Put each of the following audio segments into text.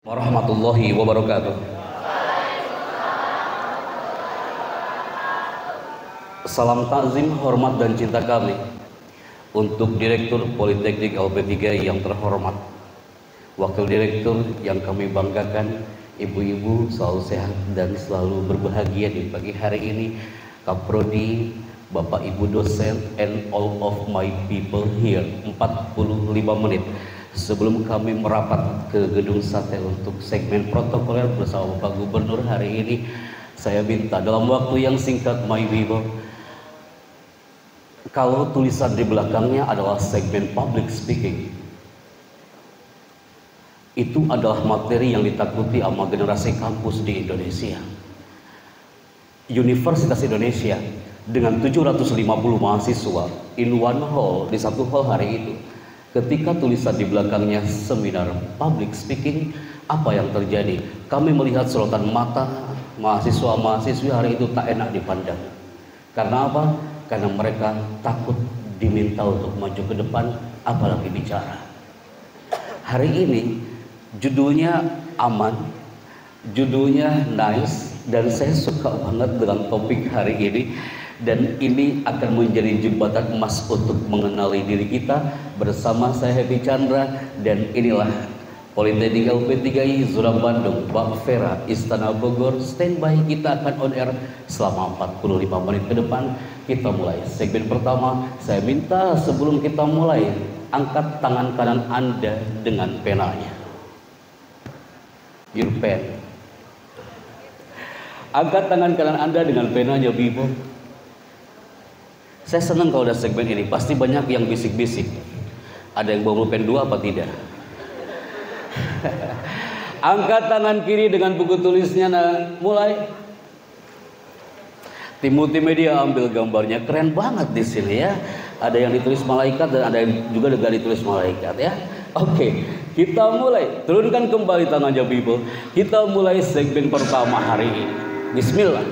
Warahmatullahi wabarakatuh. Salam takzim, hormat dan cinta kami untuk Direktur Politeknik LP3 yang terhormat, Wakil Direktur yang kami banggakan, ibu-ibu selalu sehat dan selalu berbahagia di pagi hari ini, Kaprodi, Bapak Ibu dosen, and all of my people here. 45 menit sebelum kami merapat ke gedung sate untuk segmen protokoler bersama Bapak Gubernur hari ini, saya minta dalam waktu yang singkat, my people, kalau tulisan di belakangnya adalah segmen public speaking, itu adalah materi yang ditakuti sama generasi kampus di Indonesia. Universitas Indonesia dengan 750 mahasiswa in one hall, di satu hall hari itu, ketika tulisan di belakangnya seminar public speaking, apa yang terjadi? Kami melihat sorotan mata mahasiswa-mahasiswi hari itu tak enak dipandang. Karena apa? Karena mereka takut diminta untuk maju ke depan, apalagi bicara. Hari ini judulnya aman, judulnya nice, dan saya suka banget dengan topik hari ini. Dan ini akan menjadi jembatan emas untuk mengenali diri kita. Bersama saya Happy Chandra, dan inilah Politeknik LP3I Zona Bandung, Mbak Vera, Istana Bogor. Standby, kita akan on air selama 45 menit ke depan. Kita mulai segmen pertama. Saya minta sebelum kita mulai, angkat tangan kanan Anda dengan penanya. Your pen. Angkat tangan kanan Anda dengan penanya, Bibo. Saya senang kalau ada segmen ini, pasti banyak yang bisik-bisik. Ada yang bawa pulpen 2 apa tidak? Angkat tangan kiri dengan buku tulisnya. Mulai. Tim multimedia ambil gambarnya, keren banget di sini ya. Ada yang ditulis malaikat dan ada yang juga gak ditulis malaikat ya. Oke, kita mulai. Turunkan kembali tangannya, people. Kita mulai segmen pertama hari ini. Bismillah.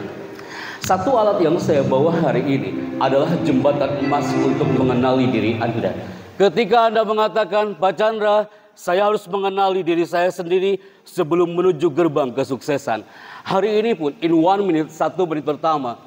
Satu alat yang saya bawa hari ini adalah jembatan emas untuk mengenali diri Anda. Ketika Anda mengatakan, Pak Chandra, saya harus mengenali diri saya sendiri sebelum menuju gerbang kesuksesan. Hari ini pun, in 1 minute, 1 menit pertama,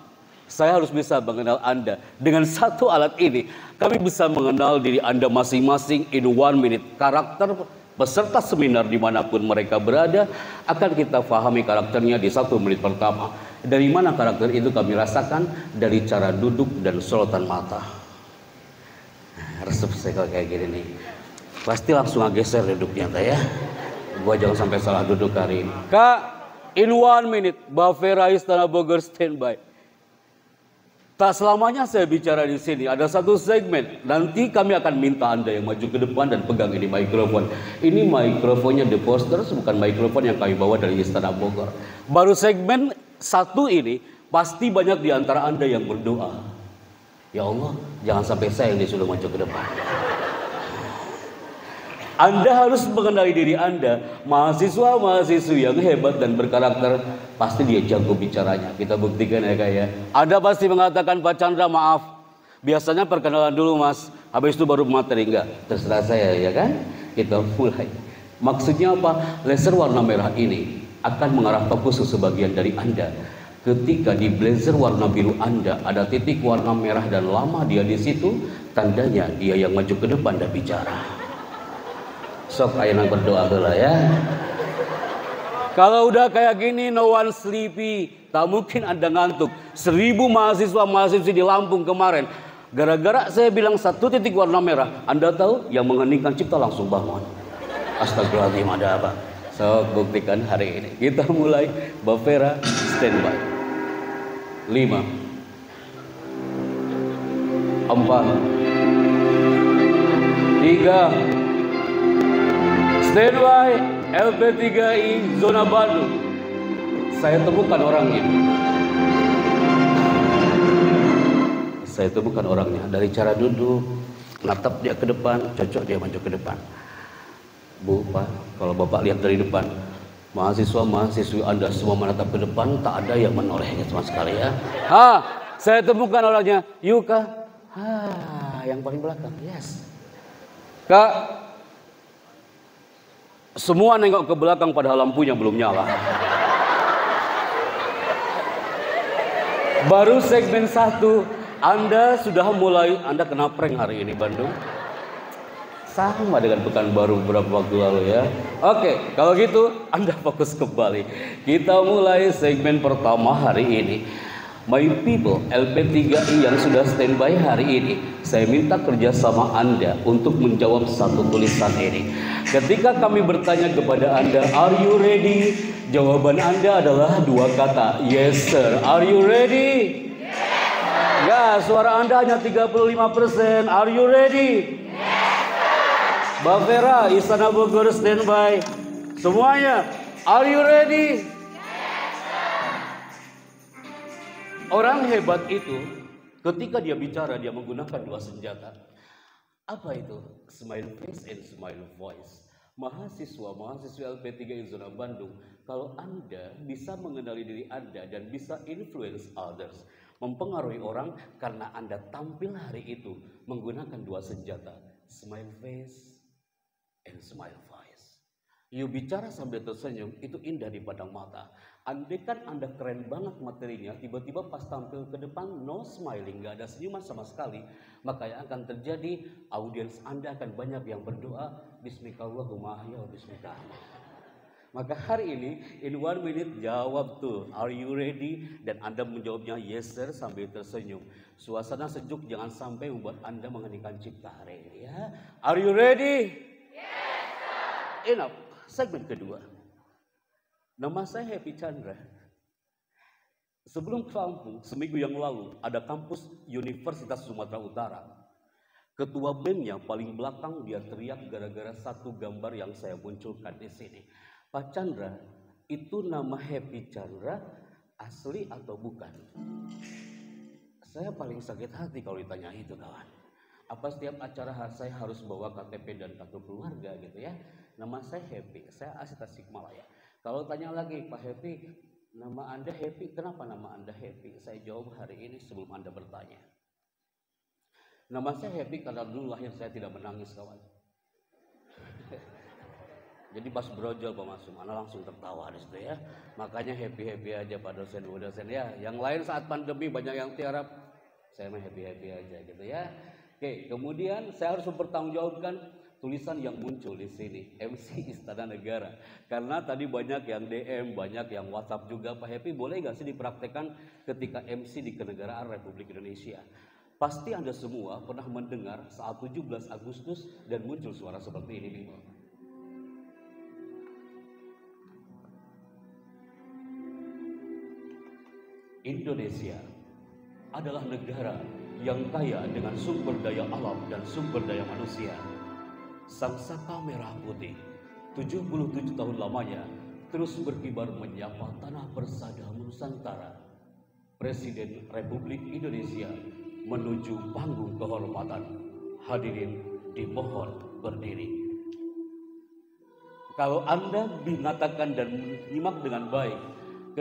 saya harus bisa mengenal Anda. Dengan satu alat ini, kami bisa mengenal diri Anda masing-masing in 1 minute. Karakter peserta seminar dimanapun mereka berada, akan kita pahami karakternya di 1 menit pertama. Dari mana karakter itu kami rasakan? Dari cara duduk dan sorotan mata. Resep saya kalau kayak gini nih, pasti langsung geser duduknya ya. Gua jangan sampai salah duduk hari ini. Kak, in 1 minute, Mbak Vera, Istana Bogor, standby. Tak selamanya saya bicara di sini. Ada satu segmen. Nanti kami akan minta Anda yang maju ke depan dan pegang ini mikrofon. Ini mikrofonnya The Posters, bukan mikrofon yang kami bawa dari Istana Bogor. Baru segmen 1 ini, pasti banyak di antara Anda yang berdoa, ya Allah, jangan sampai saya yang disuruh maju ke depan. Anda harus mengenali diri Anda. Mahasiswa-mahasiswi yang hebat dan berkarakter, pasti dia jago bicaranya. Kita buktikan ya Kak ya. Anda pasti mengatakan, Pak Chandra maaf, biasanya perkenalan dulu Mas, habis itu baru materi. Enggak, terserah saya ya kan. Kita mulai. Maksudnya apa? Laser warna merah ini akan mengarah fokus ke sebagian dari Anda. Ketika di blazer warna biru Anda ada titik warna merah dan lama dia di situ, tandanya dia yang maju ke depan dan bicara. Sok ayeuna berdoa heula ya. Kalau udah kayak gini, no one sleepy, tak mungkin Anda ngantuk. 1000 mahasiswa-mahasiswi di Lampung kemarin, gara-gara saya bilang 1 titik warna merah, Anda tahu yang mengheningkan cipta langsung bangun. Astagfirullahaladzim, ada apa? So, buktikan hari ini. Kita mulai. Mbak Vera, standby. 5 4 3 standby. LP3I Zona Bandung. Saya temukan orangnya. Saya temukan orangnya dari cara duduk, natap dia ke depan, cocok dia maju ke depan. Bu, Pak, kalau Bapak lihat dari depan, mahasiswa-mahasiswi Anda semua menatap ke depan, tak ada yang menolehnya sama sekali ya. Saya temukan orangnya. Yuka. Yang paling belakang. Yes. Kak, Semua nengok ke belakang padahal lampunya belum nyala. Baru segmen 1, Anda sudah mulai, Anda kena prank hari ini Bandung. Sama dengan Pekanbaru beberapa waktu lalu ya. Oke, kalau gitu Anda fokus kembali. Kita mulai segmen pertama hari ini. My people, LP3I yang sudah standby hari ini, saya minta kerjasama Anda untuk menjawab satu tulisan ini. Ketika kami bertanya kepada Anda, are you ready? Jawaban Anda adalah 2 kata, yes sir. Are you ready? Yes sir. Ya, suara Anda hanya 35%. Are you ready? Yes sir. Mbak Vera, Istana Bogor standby. Semuanya, are you ready? Orang hebat itu ketika dia bicara dia menggunakan 2 senjata. Apa itu? Smile face and smile voice. Mahasiswa LP3I Zona Bandung, kalau Anda bisa mengenali diri Anda dan bisa influence others, mempengaruhi orang karena Anda tampil hari itu menggunakan 2 senjata, smile face and smile voice. You bicara sambil tersenyum, itu indah di pandang mata. Andai kan Anda keren banget materinya, tiba-tiba pas tampil ke depan no smiling, gak ada senyuman sama sekali, maka yang akan terjadi, audiens Anda akan banyak yang berdoa, Bismillahirrahmanirrahim, ya Bismillah. Maka hari ini, in 1 minute jawab tuh, are you ready? Dan Anda menjawabnya yes sir sambil tersenyum. Suasana sejuk jangan sampai membuat Anda menghentikan cipta hari ini ya. Are you ready? Yes sir. Enough, segmen kedua. Nama saya Happy Chandra. Sebelum ke Lampung, seminggu yang lalu ada kampus Universitas Sumatera Utara. Ketua BEM yang paling belakang dia teriak gara-gara satu gambar yang saya munculkan di sini. Pak Chandra, itu nama Happy Chandra asli atau bukan? Saya paling sakit hati kalau ditanya itu kawan. Apa setiap acara saya harus bawa KTP dan kartu keluarga gitu ya? Nama saya Happy, saya asli Tasikmalaya. Kalau tanya lagi, Pak Happy, nama Anda Happy, kenapa nama Anda Happy? Saya jawab hari ini sebelum Anda bertanya. Nama saya Happy karena dulu lahir saya tidak menangis, kawan. Jadi pas brojol Pak Masum, Anda langsung tertawa di situ ya. Makanya happy-happy aja Pak dosen ya. Yang lain saat pandemi banyak yang tiarap, saya mah happy-happy aja gitu ya. Oke, kemudian saya harus mempertanggungjawabkan tulisan yang muncul di sini, MC Istana Negara. Karena tadi banyak yang DM, banyak yang WhatsApp juga, Pak Happy boleh nggak sih dipraktekkan ketika MC di Kenegaraan Republik Indonesia? Pasti Anda semua pernah mendengar saat 17 Agustus dan muncul suara seperti ini. Indonesia adalah negara yang kaya dengan sumber daya alam dan sumber daya manusia. Sang Saka Merah Putih 77 tahun lamanya terus berkibar menyapa tanah persada Nusantara. Presiden Republik Indonesia menuju panggung kehormatan. Hadirin dimohon berdiri. Kalau Anda mengatakan dan menyimak dengan baik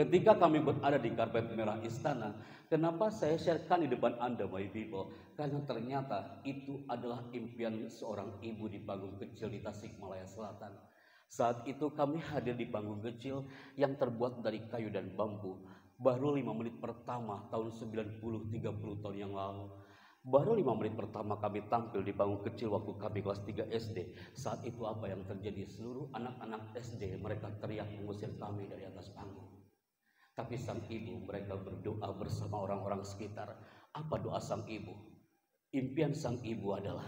ketika kami berada di karpet merah istana, kenapa saya sharekan di depan Anda, my people? Karena ternyata itu adalah impian seorang ibu di panggung kecil di Tasikmalaya Selatan. Saat itu kami hadir di panggung kecil yang terbuat dari kayu dan bambu. Baru 5 menit pertama tahun 90, 30 tahun yang lalu. Baru 5 menit pertama kami tampil di panggung kecil waktu kami kelas 3 SD. Saat itu apa yang terjadi? Seluruh anak-anak SD mereka teriak mengusir kami dari atas panggung. Tapi sang ibu mereka berdoa bersama orang-orang sekitar. Apa doa sang ibu? Impian sang ibu adalah,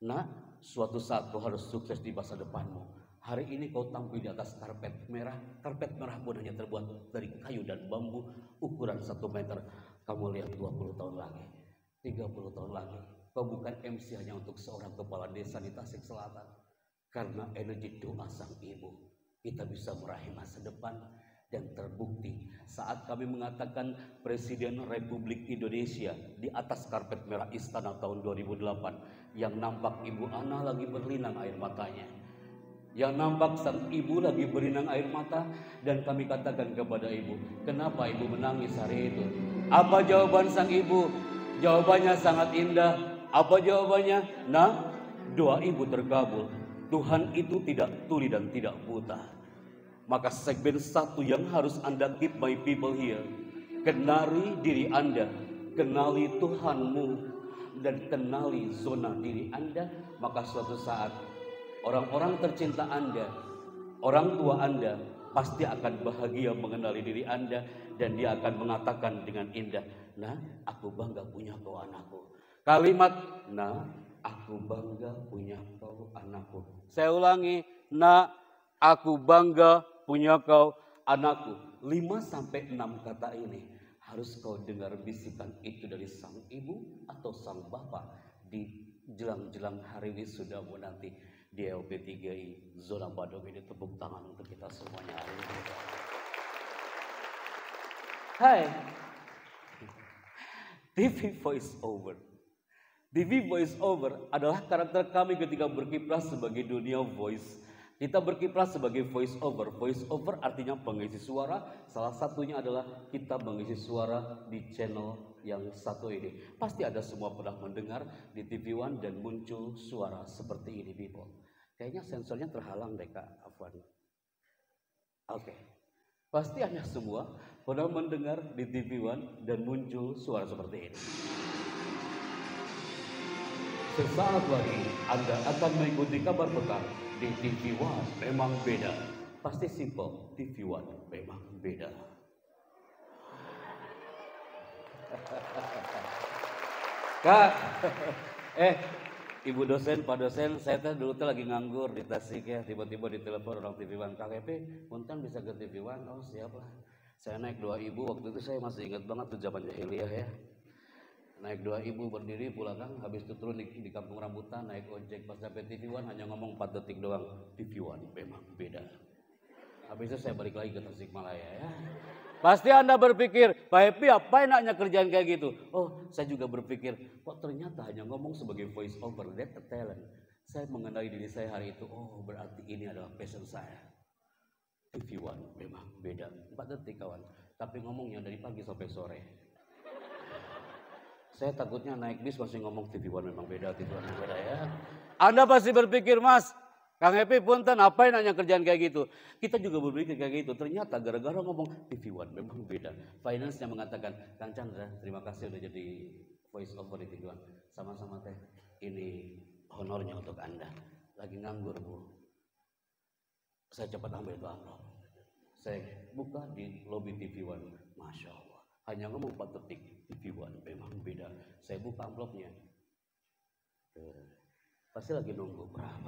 nak, suatu saat kau harus sukses di masa depanmu. Hari ini kau tampil di atas karpet merah. Karpet merah pun hanya terbuat dari kayu dan bambu ukuran 1 meter. Kamu lihat 20 tahun lagi, 30 tahun lagi, kau bukan MC hanya untuk seorang kepala desa di Tasik Selatan. Karena energi doa sang ibu, kita bisa meraih masa depan. Dan terbukti saat kami mengatakan Presiden Republik Indonesia di atas karpet merah istana tahun 2008, yang nampak Ibu Ana lagi berlinang air matanya, yang nampak sang ibu lagi berlinang air mata, dan kami katakan kepada ibu, kenapa ibu menangis hari itu? Apa jawaban sang ibu? Jawabannya sangat indah. Apa jawabannya? Nah, doa ibu terkabul. Tuhan itu tidak tuli dan tidak buta. Maka segmen satu yang harus Anda keep, my people here, kenali diri Anda, kenali Tuhanmu, dan kenali zona diri Anda. Maka suatu saat orang-orang tercinta Anda, orang tua Anda pasti akan bahagia mengenali diri Anda, dan dia akan mengatakan dengan indah, "Nah, aku bangga punya kau anakku." Kalimat, "Nah, aku bangga punya kau anakku." Saya ulangi, "Nah, aku bangga punya kau anakku." 5-6 kata ini harus kau dengar bisikan itu dari sang ibu atau sang bapak di jelang-jelang hari wisudamu nanti di LP3I Zona Badung ini. Tepuk tangan untuk kita semuanya hari ini. Hai, TV voice over. TV voice over adalah karakter kami ketika berkiprah sebagai dunia voice. Kita berkiprah sebagai voice over. Voice over artinya pengisi suara. Salah satunya adalah kita mengisi suara di channel yang satu ini. Pasti ada semua pernah mendengar di TV One dan muncul suara seperti ini, people. Kayaknya sensornya terhalang deh, Kak Afwan. Oke. Pasti Anda semua pernah mendengar di TV One dan muncul suara seperti ini. Sesaat lagi Anda akan mengikuti kabar petang di TV One. Memang beda. Pasti simple. TV One memang beda. Kak, Ibu dosen, Pak dosen, saya dulu lagi nganggur di Tasik ya. Tiba-tiba ditelepon orang TV One. Kak Epi, punten bisa ke TV One? Oh siap lah. Saya naik 2.000, waktu itu saya masih ingat banget tuh zaman jahiliyah ya. Naik 2.000 berdiri pulang, habis itu turun di kampung rambutan, naik ojek, pas sampai TV One hanya ngomong 4 detik doang. TV One memang beda. Habis itu saya balik lagi ke Tasikmalaya ya. Pasti Anda berpikir, Pak Happy apa enaknya kerjaan kayak gitu? Oh, saya juga berpikir, kok ternyata hanya ngomong sebagai voice over, that's a talent. Saya mengenali diri saya hari itu, oh berarti ini adalah passion saya. TV One memang beda. 4 detik kawan, tapi ngomongnya dari pagi sampai sore. Saya takutnya naik bis masih ngomong TV One memang beda, TV One memang beda ya. Anda pasti berpikir, Mas, Kang Happy punten apa enaknya kerjaan kayak gitu. Kita juga berpikir kayak gitu. Ternyata gara-gara ngomong TV One memang beda. Finance-nya mengatakan, Kang Chandra terima kasih udah jadi voice over di TV One. Sama-sama teh, ini honornya untuk Anda. Lagi nganggur Bu. Saya cepat ambil itu amplop. Saya buka di lobby TV One. Masya Allah. Hanya ngomong 4 detik, TV One memang beda. Saya buka amplopnya. Pasti lagi nunggu berapa.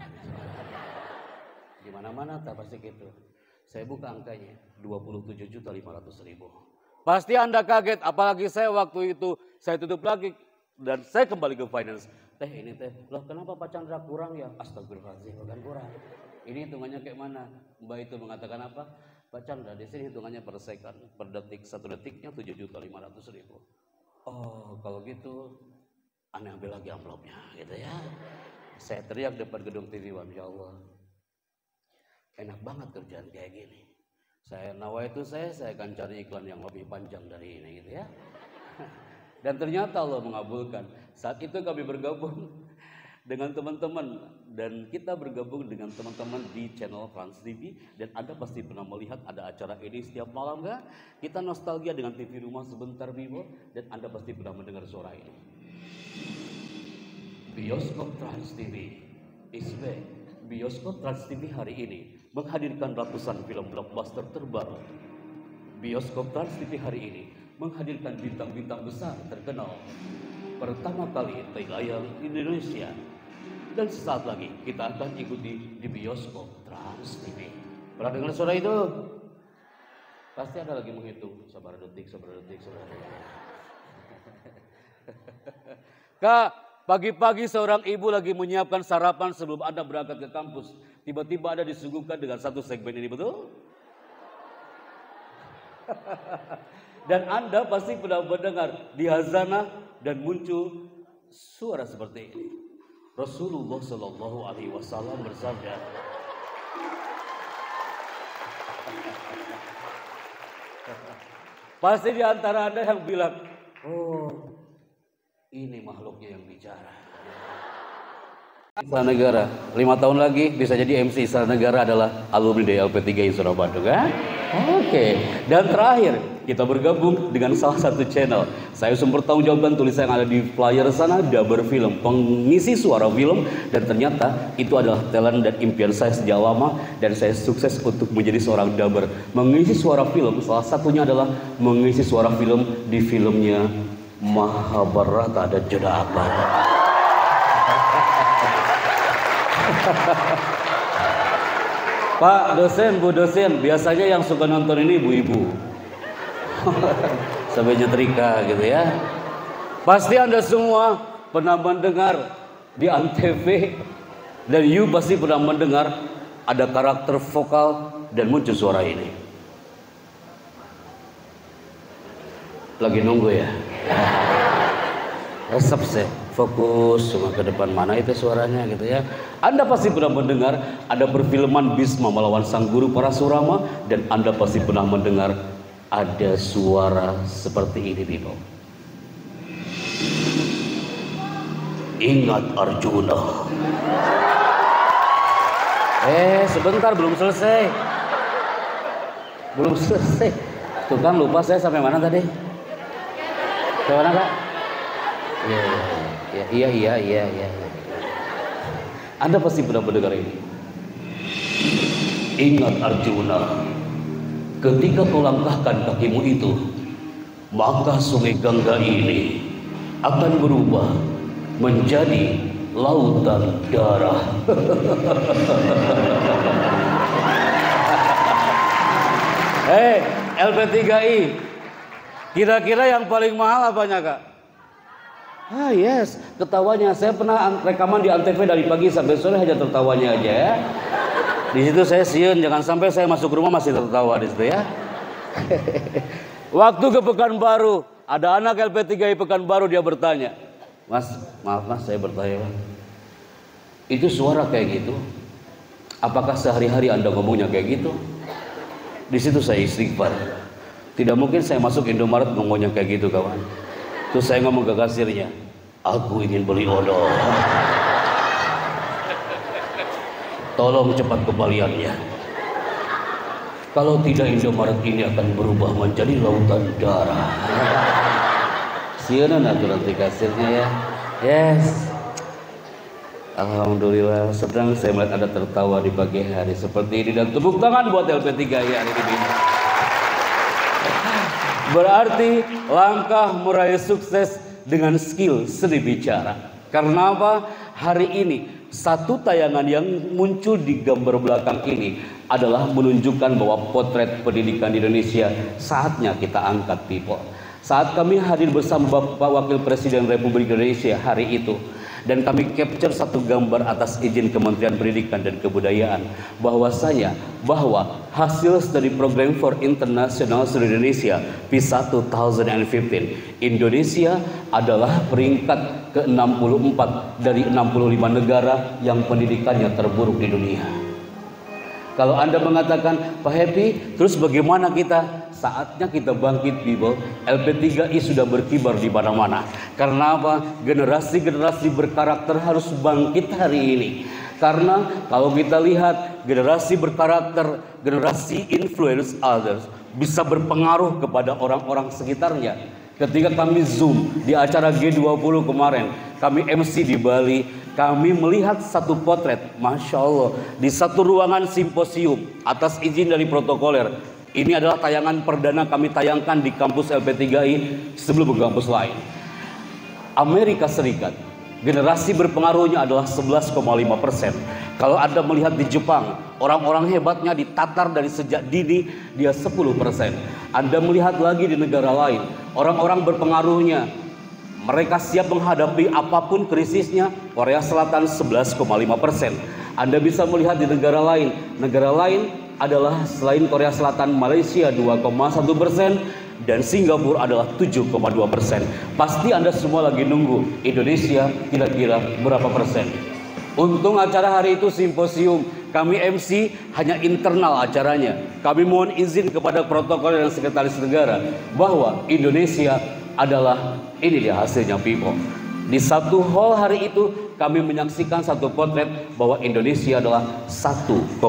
Di mana-mana tak pasti gitu. Saya buka angkanya 27.500.000. Pasti Anda kaget, apalagi saya waktu itu saya tutup lagi dan saya kembali ke finance. Teh ini teh, loh kenapa Pak Chandra kurang ya? Astagfirullahaladzim, bukan kurang. Ini hitungannya kayak mana? Mbak itu mengatakan apa? Pak Chandra di sini hitungannya per second, per detik, 1 detiknya 7.500.000. Oh kalau gitu, Anda ambil lagi amplopnya, gitu ya. Saya teriak depan gedung TV One, ya Allah, enak banget kerjaan kayak gini. Saya nawaitu saya akan cari iklan yang lebih panjang dari ini, gitu ya. Dan ternyata Allah mengabulkan. Saat itu kami bergabung dengan teman-teman dan kita bergabung dengan teman-teman di channel Trans TV dan Anda pasti pernah melihat ada acara ini setiap malam kan? Kita nostalgia dengan TV rumah sebentar Bibo dan Anda pasti pernah mendengar suara ini. Bioskop Trans TV is back. Bioskop Trans TV hari ini menghadirkan ratusan film blockbuster terbaru. Bioskop Trans TV hari ini menghadirkan bintang-bintang besar terkenal. Pertama kali tayang di Indonesia. Dan sesaat lagi kita akan ikuti di Bioskop Trans TV. Pernah dengar suara itu? Pasti ada lagi menghitung. Sabar detik. Kak, pagi-pagi seorang ibu lagi menyiapkan sarapan sebelum Anda berangkat ke kampus. Tiba-tiba Anda disuguhkan dengan satu segmen ini, betul? Dan Anda pasti pernah mendengar di hazanah dan muncul suara seperti ini. Rasulullah Shallallahu Alaihi Wasallam bersabda, pasti di antara Anda yang bilang, oh ini makhluknya yang bicara. Istana Negara, 5 tahun lagi bisa jadi MC Istana Negara adalah alumni dari LP3I Surabaya Bandung kan? Oke. Dan terakhir kita bergabung dengan salah satu channel. Saya sumber tanggung jawabkan tulisan yang ada di flyer sana, Daber Film, pengisi suara film, dan ternyata itu adalah talent dan impian saya sejak lama, dan saya sukses untuk menjadi seorang daber. Mengisi suara film, salah satunya adalah mengisi suara film di filmnya Mahabharata dan Joda Akbar. Pak dosen, Bu dosen, biasanya yang suka nonton ini ibu-ibu. Sampai nyetrika gitu ya. Pasti Anda semua pernah mendengar di Antv, dan you pasti pernah mendengar ada karakter vokal dan muncul suara ini. Lagi nunggu ya. Resep sih. Fokus cuma ke depan, mana itu suaranya gitu ya. Anda pasti pernah mendengar ada perfilman Bisma melawan sang guru Parasurama, dan Anda pasti pernah mendengar ada suara seperti ini, people. Ingat Arjuna. Sebentar, belum selesai. Belum selesai. Tuh kan lupa saya sampai mana tadi? Sampai mana, Kak? Iya. Anda pasti pernah mendengar ini. Ingat Arjuna, ketika kau langkahkan kakimu itu, maka sungai Gangga ini akan berubah menjadi lautan darah. LP3I, kira-kira yang paling mahal apanya, Kak? Yes, ketawanya. Saya pernah rekaman di Antv dari pagi sampai sore hanya tertawanya aja ya. Di situ saya siun, jangan sampai saya masuk rumah masih tertawa di situ ya. Waktu ke Pekanbaru, ada anak LP3I Pekanbaru, dia bertanya, Mas, maaf Mas, saya bertanya, itu suara kayak gitu, apakah sehari-hari Anda ngomongnya kayak gitu? Di situ saya istighfar. Tidak mungkin saya masuk Indomaret ngomongnya kayak gitu, kawan. Terus saya ngomong ke kasirnya, aku ingin beli odol. Tolong cepat kembaliannya. Kalau tidak, Indomaret ini akan berubah menjadi lautan darah. Sianan aku nanti kasirnya ya. Yes. Alhamdulillah, sedang saya melihat Anda tertawa di pagi hari seperti ini, dan tepuk tangan buat LP3I hari ini. Berarti langkah meraih sukses dengan skill seni bicara. Karena apa? Hari ini satu tayangan yang muncul di gambar belakang ini adalah menunjukkan bahwa potret pendidikan di Indonesia saatnya kita angkat, people. Saat kami hadir bersama Bapak Wakil Presiden Republik Indonesia hari itu, dan kami capture satu gambar atas izin Kementerian Pendidikan dan Kebudayaan, bahwasanya bahwa hasil dari program for International Student Indonesia PISA 2015, Indonesia adalah peringkat ke-64 dari 65 negara yang pendidikannya terburuk di dunia. Kalau Anda mengatakan, Pak Happy, terus bagaimana kita? Saatnya kita bangkit, people. LP3I sudah berkibar di mana-mana. Karena apa? Generasi-generasi berkarakter harus bangkit hari ini. Karena kalau kita lihat generasi berkarakter, generasi influence others, bisa berpengaruh kepada orang-orang sekitarnya. Ketika kami Zoom di acara G20 kemarin, kami MC di Bali, kami melihat satu potret, Masya Allah, di satu ruangan simposium atas izin dari protokoler. Ini adalah tayangan perdana kami tayangkan di kampus LP3I sebelum ke kampus lain. Amerika Serikat, generasi berpengaruhnya adalah 11,5%. Kalau Anda melihat di Jepang, orang-orang hebatnya ditatar dari sejak dini, dia 10%. Anda melihat lagi di negara lain, orang-orang berpengaruhnya, mereka siap menghadapi apapun krisisnya. Korea Selatan 11,5%. Anda bisa melihat di negara lain adalah selain Korea Selatan, Malaysia 2,1%, dan Singapura adalah 7,2%. Pasti Anda semua lagi nunggu Indonesia kira-kira berapa persen. Untung acara hari itu simposium, kami MC hanya internal acaranya. Kami mohon izin kepada protokol dan sekretaris negara bahwa Indonesia adalah, ini dia hasilnya, people. Di satu hall hari itu kami menyaksikan satu potret bahwa Indonesia adalah 1,55%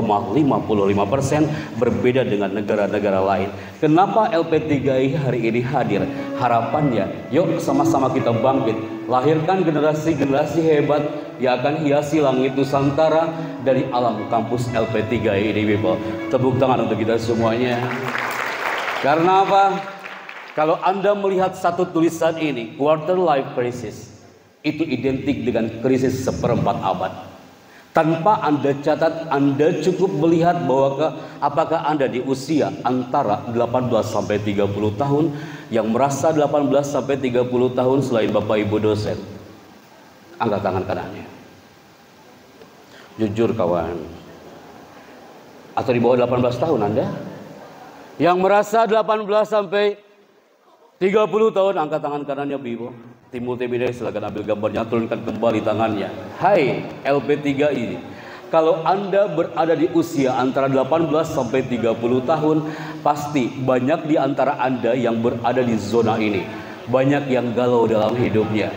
berbeda dengan negara-negara lain. Kenapa LP3I hari ini hadir? Harapannya, yuk sama-sama kita bangkit, lahirkan generasi-generasi hebat yang akan hiasi langit Nusantara dari alam kampus LP3I ini, people. Tepuk tangan untuk kita semuanya. Karena apa? Kalau Anda melihat satu tulisan ini, quarter life crisis, itu identik dengan krisis seperempat abad. Tanpa Anda catat, Anda cukup melihat bahwa apakah Anda di usia antara 18 sampai 30 tahun, yang merasa 18 sampai 30 tahun selain Bapak Ibu dosen. Angkat tangan kanannya. Jujur kawan. Atau di bawah 18 tahun Anda? Yang merasa 18 sampai 30 tahun, angkat tangan kanannya, Bibo. Tim multimedia silakan ambil gambarnya, turunkan kembali tangannya. Hai LP3I, kalau Anda berada di usia antara 18 sampai 30 tahun, pasti banyak di antara Anda yang berada di zona ini. Banyak yang galau dalam hidupnya.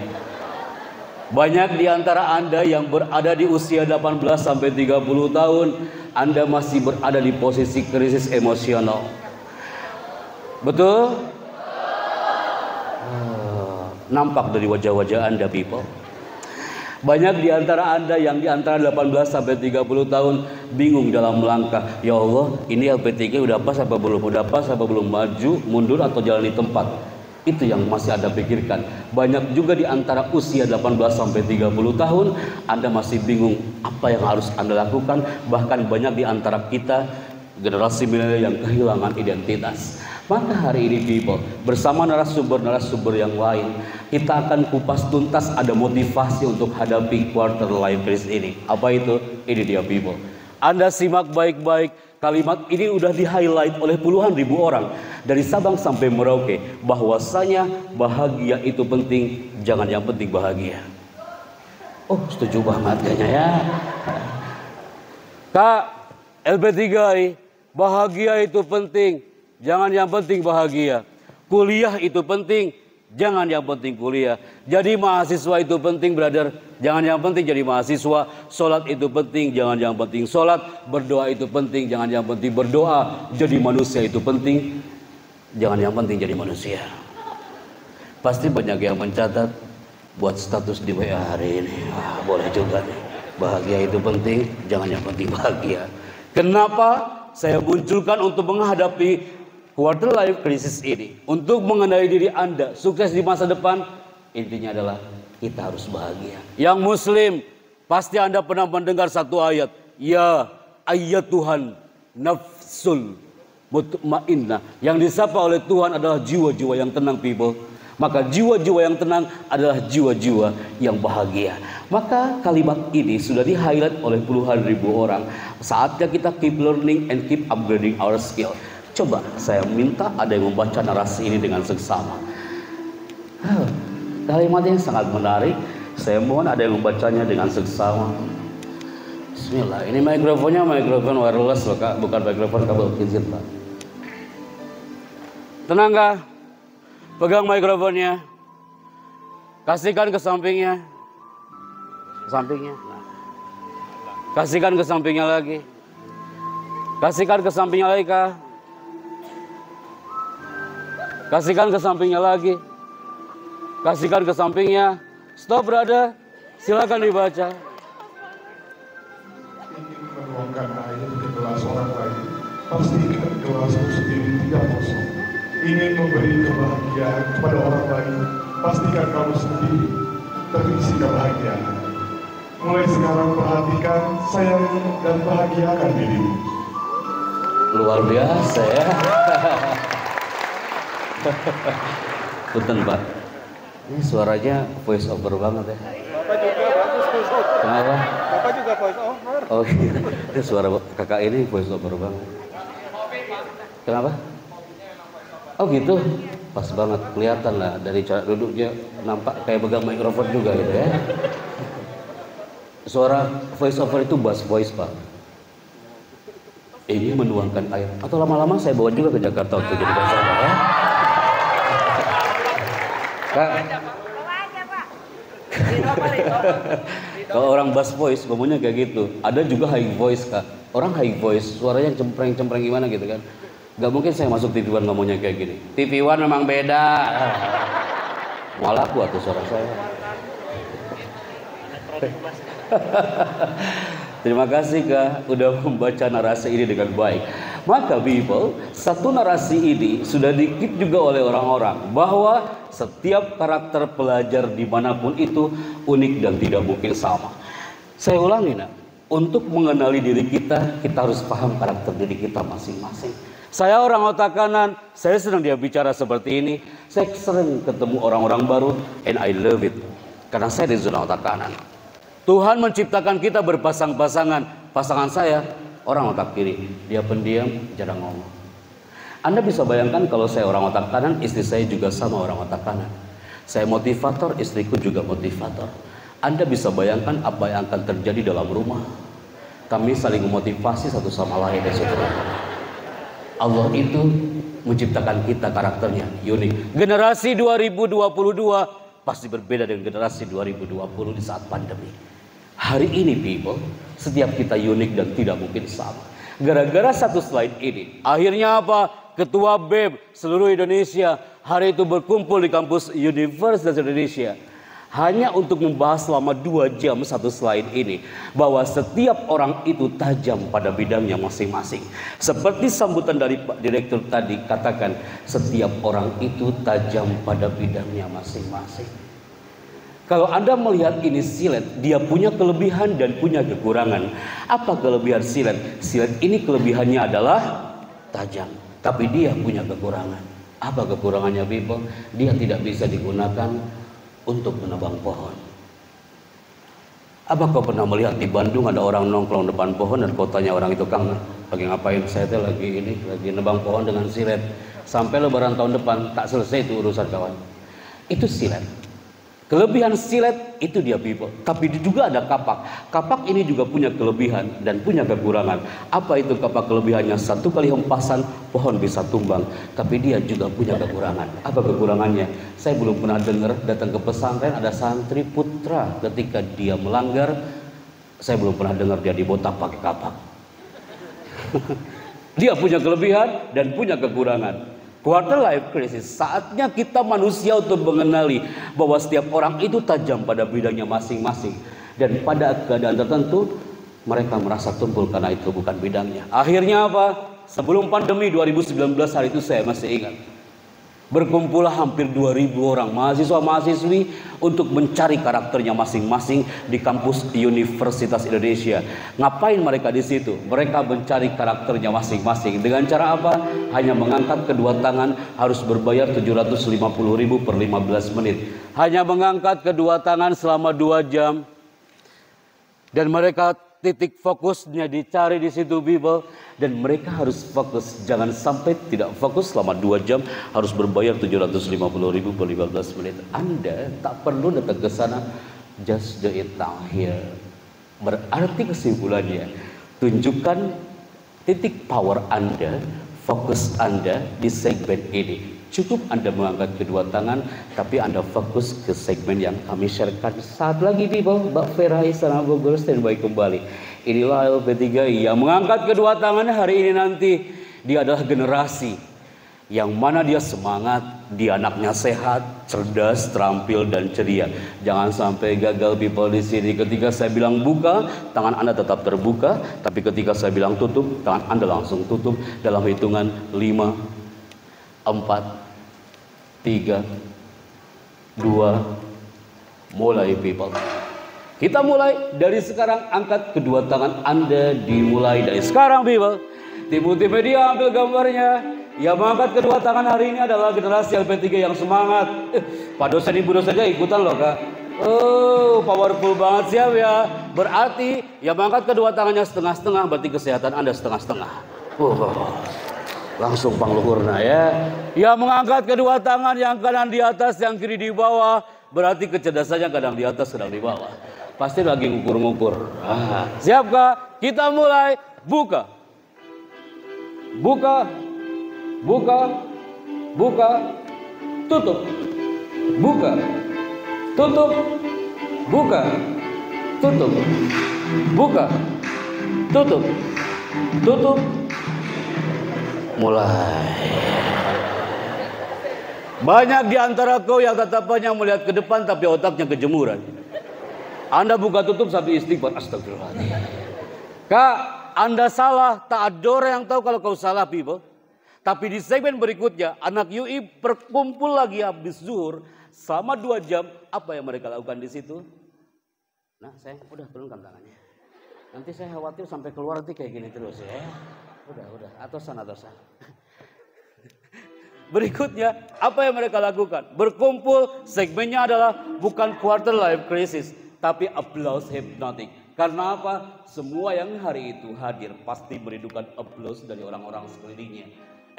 Banyak di antara Anda yang berada di usia 18 sampai 30 tahun, Anda masih berada di posisi krisis emosional. Betul? Nampak dari wajah-wajah Anda, people. Banyak di antara Anda yang di antara 18 sampai 30 tahun bingung dalam melangkah. Ya Allah, ini LP3 udah pas apa belum? Udah pas apa belum? Maju, mundur atau jalan di tempat? Itu yang masih Anda pikirkan. Banyak juga di antara usia 18 sampai 30 tahun Anda masih bingung apa yang harus Anda lakukan. Bahkan banyak di antara kita generasi milenial yang kehilangan identitas. Maka hari ini, people, bersama narasumber-narasumber yang lain, kita akan kupas tuntas ada motivasi untuk hadapi quarter life crisis ini. Apa itu? Ini dia, people. Anda simak baik-baik, kalimat ini udah di-highlight oleh puluhan ribu orang dari Sabang sampai Merauke, bahwasanya bahagia itu penting, jangan yang penting bahagia. Oh, setuju banget kayaknya ya. Kak, LP3I, bahagia itu penting, jangan yang penting bahagia. Kuliah itu penting, jangan yang penting kuliah. Jadi mahasiswa itu penting, brother, jangan yang penting jadi mahasiswa. Sholat itu penting, jangan yang penting sholat. Berdoa itu penting, jangan yang penting berdoa. Jadi manusia itu penting, jangan yang penting jadi manusia. Pasti banyak yang mencatat buat status di WA hari ini. Boleh juga nih, bahagia itu penting, jangan yang penting bahagia. Kenapa saya munculkan untuk menghadapi quarter life crisis ini, untuk mengenali diri Anda sukses di masa depan? Intinya adalah kita harus bahagia. Yang muslim, pasti Anda pernah mendengar satu ayat, ya ayat Tuhan nafsul mutmainnah. Yang disapa oleh Tuhan adalah jiwa-jiwa yang tenang, people. Maka jiwa-jiwa yang tenang adalah jiwa-jiwa yang bahagia. Maka kalimat ini sudah di-highlight oleh puluhan ribu orang. Saatnya kita keep learning and keep upgrading our skill. Coba saya minta ada yang membaca narasi ini dengan seksama. Kalimat ini sangat menarik. Saya mohon ada yang membacanya dengan seksama. Bismillah. Ini mikrofonnya mikrofon wireless loh, Kak, bukan mikrofon kabel kizir, Pak. Tenang, Kak. Pegang mikrofonnya. Kasihkan ke sampingnya. Sampingnya. Kasihkan ke sampingnya lagi. Kasihkan ke sampingnya lagi, Kak. Kasihkan ke sampingnya lagi. Kasihkan ke sampingnya. Stop, brother. Silakan dibaca. Ingin menuangkan air di gelas orang lain, pastikan gelasmu sendiri tidak kosong. Ingin memberi kebahagiaan kepada orang lain, pastikan kamu sendiri terisi kebahagiaan. Mulai sekarang perhatikan, sayangi, dan bahagiakan dirimu. Luar biasa ya. Punten, Pak. Ini suaranya voice over banget ya. Bapak juga bagus voice over. Kenapa? Bapak juga voice over. Oh iya, ini suara kakak ini voice over banget. Kenapa? Oh gitu, pas banget, kelihatan lah dari cara duduknya, nampak kayak pegang mikrofon juga gitu ya. Suara voice over itu bass voice, Pak. Ini menuangkan air. Atau lama-lama saya bawa juga ke Jakarta untuk jadi bersama ya. Kak. Kalau orang bass voice ngomongnya kayak gitu. Ada juga high voice kak. Orang high voice suaranya cempreng-cempreng gimana gitu kan. Gak mungkin saya masuk TV One ngomongnya kayak gini. TV One memang beda. Malah kuat tuh suara saya. Terima kasih kak udah membaca narasi ini dengan baik. Maka people, satu narasi ini sudah dikit juga oleh orang-orang bahwa setiap karakter pelajar dimanapun itu unik dan tidak mungkin sama. Saya ulangi nak, untuk mengenali diri kita, kita harus paham karakter diri kita masing-masing. Saya orang otak kanan, saya sedang dia bicara seperti ini. Saya sering ketemu orang-orang baru, and I love it. Karena saya di zona otak kanan. Tuhan menciptakan kita berpasang-pasangan. Pasangan saya orang otak kiri, dia pendiam, jarang ngomong. Anda bisa bayangkan kalau saya orang otak kanan, istri saya juga sama orang otak kanan. Saya motivator, istriku juga motivator. Anda bisa bayangkan apa yang akan terjadi dalam rumah. Kami saling memotivasi satu sama lain dan saudara. Allah itu menciptakan kita karakternya unik. Generasi 2022 pasti berbeda dengan generasi 2020 di saat pandemi. Hari ini people, setiap kita unik dan tidak mungkin sama. Gara-gara satu slide ini, akhirnya apa? Ketua BEM seluruh Indonesia hari itu berkumpul di kampus Universitas Indonesia. Hanya untuk membahas selama 2 jam satu slide ini. Bahwa setiap orang itu tajam pada bidangnya masing-masing. Seperti sambutan dari Pak Direktur tadi katakan, setiap orang itu tajam pada bidangnya masing-masing. Kalau Anda melihat ini silet, dia punya kelebihan dan punya kekurangan. Apa kelebihan silet? Silet ini kelebihannya adalah tajam, tapi dia punya kekurangan. Apa kekurangannya people? Dia tidak bisa digunakan untuk menebang pohon. Apa kau pernah melihat di Bandung ada orang nongkrong depan pohon dan kau tanya orang itu, Kang, lagi ngapain? Saya tuh lagi nebang pohon dengan silet. Sampai lebaran tahun depan tak selesai itu urusan kawan. Itu silet. Kelebihan silet itu dia people. Tapi juga ada kapak. Kapak ini juga punya kelebihan dan punya kekurangan. Apa itu kapak kelebihannya? Satu kali hempasan pohon bisa tumbang. Tapi dia juga punya kekurangan. Apa kekurangannya? Saya belum pernah dengar datang ke pesantren ada santri putra ketika dia melanggar. Saya belum pernah dengar dia dibotak pakai kapak. Dia punya kelebihan dan punya kekurangan. Quarter life crisis, saatnya kita manusia untuk mengenali bahwa setiap orang itu tajam pada bidangnya masing-masing. Dan pada keadaan tertentu, mereka merasa tumpul karena itu bukan bidangnya. Akhirnya apa? Sebelum pandemi 2019 hari itu saya masih ingat. Berkumpullah hampir 2.000 orang mahasiswa-mahasiswi untuk mencari karakternya masing-masing di kampus Universitas Indonesia. Ngapain mereka di situ? Mereka mencari karakternya masing-masing. Dengan cara apa? Hanya mengangkat kedua tangan, harus berbayar 750.000 per 15 menit. Hanya mengangkat kedua tangan selama 2 jam. Dan mereka titik fokusnya dicari di situ people. Dan mereka harus fokus, jangan sampai tidak fokus selama 2 jam, harus berbayar 750.000 per 15 menit. Anda tak perlu datang ke sana, just do it now here. Berarti kesimpulannya, tunjukkan titik power Anda, fokus Anda di segmen ini. Cukup Anda mengangkat kedua tangan, tapi Anda fokus ke segmen yang kami sharekan. Saat lagi people, Mbak Vera Istana Bogor standby kembali. Inilah LP3 yang mengangkat kedua tangannya hari ini nanti. Dia adalah generasi yang mana dia semangat, dia anaknya sehat, cerdas, terampil dan ceria. Jangan sampai gagal people di sini. Ketika saya bilang buka, tangan Anda tetap terbuka, tapi ketika saya bilang tutup, tangan Anda langsung tutup dalam hitungan 5, 4, 3, 2, mulai people. Kita mulai dari sekarang, angkat kedua tangan Anda dimulai dari sekarang people. Tim multimedia ambil gambarnya. Yang mengangkat kedua tangan hari ini adalah generasi LP3 yang semangat. Pak dosen ibu dosen aja ikutan loh kak. Oh powerful banget siap ya. Berarti yang mengangkat kedua tangannya setengah-setengah, berarti kesehatan Anda setengah-setengah. Langsung pangluhurna ya. Yang mengangkat kedua tangan, yang kanan di atas, yang kiri di bawah, berarti kecerdasannya kadang di atas, kadang di bawah. Pasti lagi ngukur-ngukur. Siap kak? Kita mulai. Buka. Buka. Buka. Buka. Tutup. Buka. Tutup. Buka. tutup, buka, tutup, tutup, mulai. Banyak di antara kau yang tatapannya melihat ke depan tapi otaknya kejemuran. Anda buka tutup sampai istighfar, astagfirullahaladzim. Kak, Anda salah, tak ada orang yang tahu kalau kau salah, people. Tapi di segmen berikutnya, anak UI berkumpul lagi habis zuhur selama 2 jam. Apa yang mereka lakukan di situ? Nah, saya udah turunkan tangannya. Nanti saya khawatir sampai keluar nanti kayak gini terus ya. Udah, atosan. Berikutnya, apa yang mereka lakukan? Berkumpul, segmennya adalah bukan quarter life crisis, tapi applause hypnotic. Karena apa? Semua yang hari itu hadir pasti merindukan applause dari orang-orang sekelilingnya.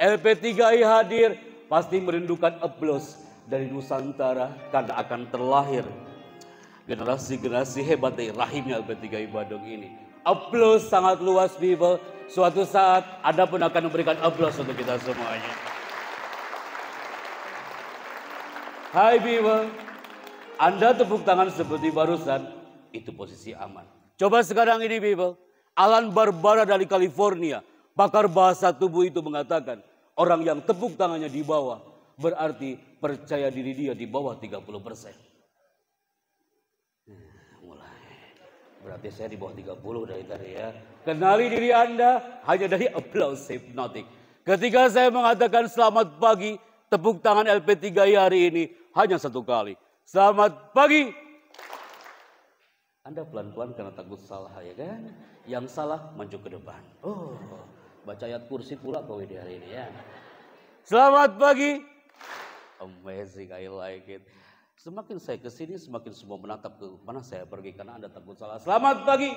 LP3I hadir pasti merindukan applause dari Nusantara karena akan terlahir generasi-generasi hebat dari rahimnya LP3I Bandung ini. Applause sangat luas, people. Suatu saat Anda pun akan memberikan applause untuk kita semuanya. Hai people, Anda tepuk tangan seperti barusan, itu posisi aman. Coba sekarang ini people, Alan Barbara dari California, pakar bahasa tubuh itu mengatakan, orang yang tepuk tangannya di bawah, berarti percaya diri dia di bawah 30%. Mulai, berarti saya di bawah 30 dari tadi ya. Kenali diri Anda hanya dari applause hypnotic. Ketika saya mengatakan selamat pagi, tepuk tangan LP3I hari ini hanya 1 kali. Selamat pagi. Anda pelan-pelan karena takut salah ya kan? Yang salah maju ke depan. Oh, baca ayat kursi pula kau di hari ini ya. Selamat pagi. Amazing, I like it. Semakin saya kesini semakin semua menatap ke mana saya pergi karena Anda takut salah. Selamat pagi.